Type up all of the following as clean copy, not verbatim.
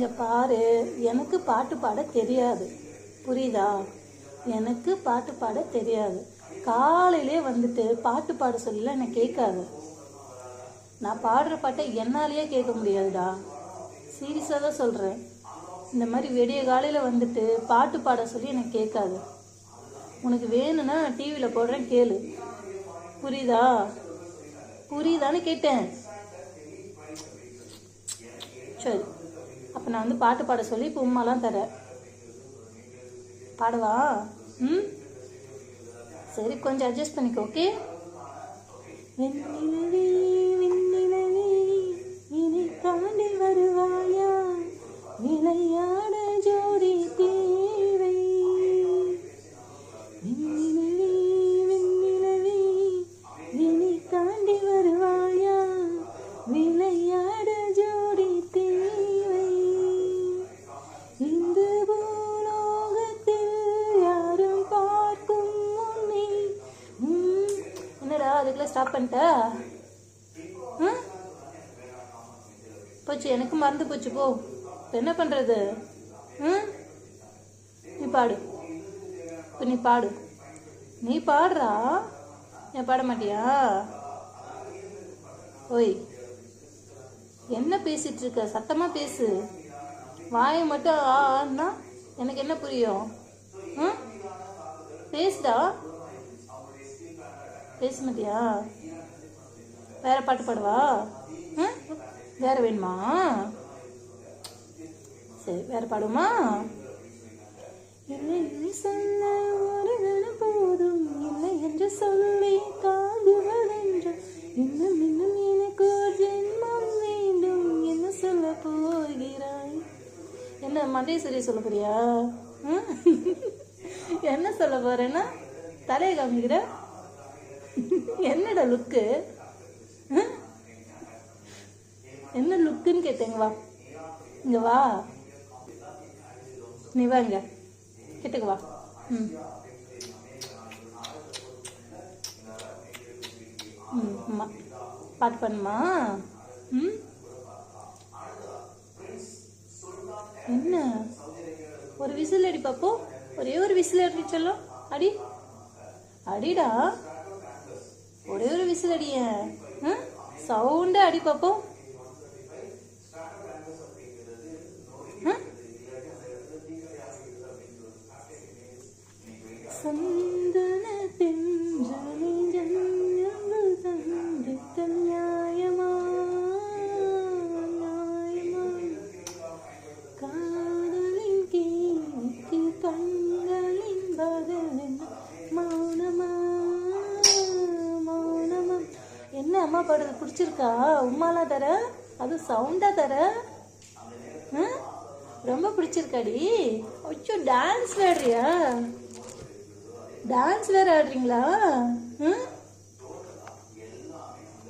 இங்கே பாரு, எனக்கு பாட்டு பாட தெரியாது, புரியுதா? எனக்கு பாட்டு பாட தெரியாது. காலையிலே வந்துட்டு பாட்டு பாட சொல்லலாம் என்னை கேட்காது. நான் பாடுற பாட்டை என்னாலேயே கேட்க முடியாதுடா. சீரியஸாக தான் சொல்கிறேன். இந்த மாதிரி விடிய காலையில் வந்துட்டு பாட்டு பாட சொல்லி எனக்கு கேட்காது. உனக்கு வேணும்னா டிவியில் போடுறேன், கேளு. புரியுதா? புரியுதான்னு கேட்டேன். சரி, அப்போ நான் வந்து பாட்டு பாட சொல்லி இப்போ உமாலாம் தரேன். பாடவா? சரி, கொஞ்சம் அட்ஜஸ்ட் பண்ணிக்கோ. ஓகே? வெண்ணிலவே வெண்ணிலவே இனி தாண்டி வருவாயா, விளையாட ஜோடி தேவை. வெண்ணிலவே வெண்ணிலவே இனி தாண்டி வருவாயா, விளையாட ஜோடி தேவை. இந்த பூலோகத்தில் யாரும் பார்க்கும் முன்னே. என்னடா அதுக்குள்ள ஸ்டாப் பண்ணிட்ட? போச்சு, எனக்கு மறந்து போச்சு. போ, இப்போ என்ன பண்ணுறது? நீ பாடு. இப்போ நீ பாடு. நீ பாடுறா, ஏன் பாட மாட்டியா? ஓய், என்ன பேசிட்டு இருக்க? சத்தமா பேசு. வாயை மட்டும் ஆனா எனக்கு என்ன புரியும்? பேசுடா. பேச மாட்டியா? வேற பாட்டு பாடுவா? வேற வேணுமா? சரி, வேற பாடுமா? இல்லை சொல்ல ஒரு கணம் போதும், இல்லை என்று சொல்லி தாங்குவதென்று, இன்னும் இன்னும் எனக்கு ஒரு ஜென்மம் வேண்டும், என்ன சொல்ல போகிறாய்? என்ன மண்டேஸ்வரி சொல்ல போறியா? என்ன சொல்ல போறேன்னா தலையை காமிக்கிற? என்னடா லுக்கு? என்ன லுக்குன்னு கேட்டேங்க. வா, இங்க வா. நீ வா, இங்க கிட்டக்கு வா. அம்மா பாட்டு பண்ணுமா? என்ன ஒரு விசில் அடி பாப்போம். ஒரே ஒரு விசில் அடி சொல்லும். அடி அடிடா, ஒரே ஒரு விசில் அடிய. சவுண்டா அடி பாப்போம். சந்தன தென்றலை ஜன்னல் சந்தித்த நியாயமா நியாயமா, காதலின் கேள்விக்கு கண்களின் பதில் என்ன மௌனமா மௌனமா. என்ன அம்மா பாடுறது பிடிச்சிருக்கா? உமாலாம் தர, அது சவுண்டா தர, ரொம்ப பிடிச்சிருக்காடி. அச்சோ, டான்ஸ் ஆடுறியா? டான்ஸ் வேற ஆடுறீங்களா?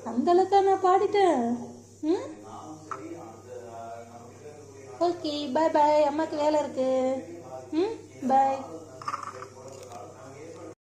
அந்த அளவுக்கா நான் பாடிட்டேன்? ஓகே, பாய் பாய். அம்மாக்கு வேலை இருக்கு. பாய்.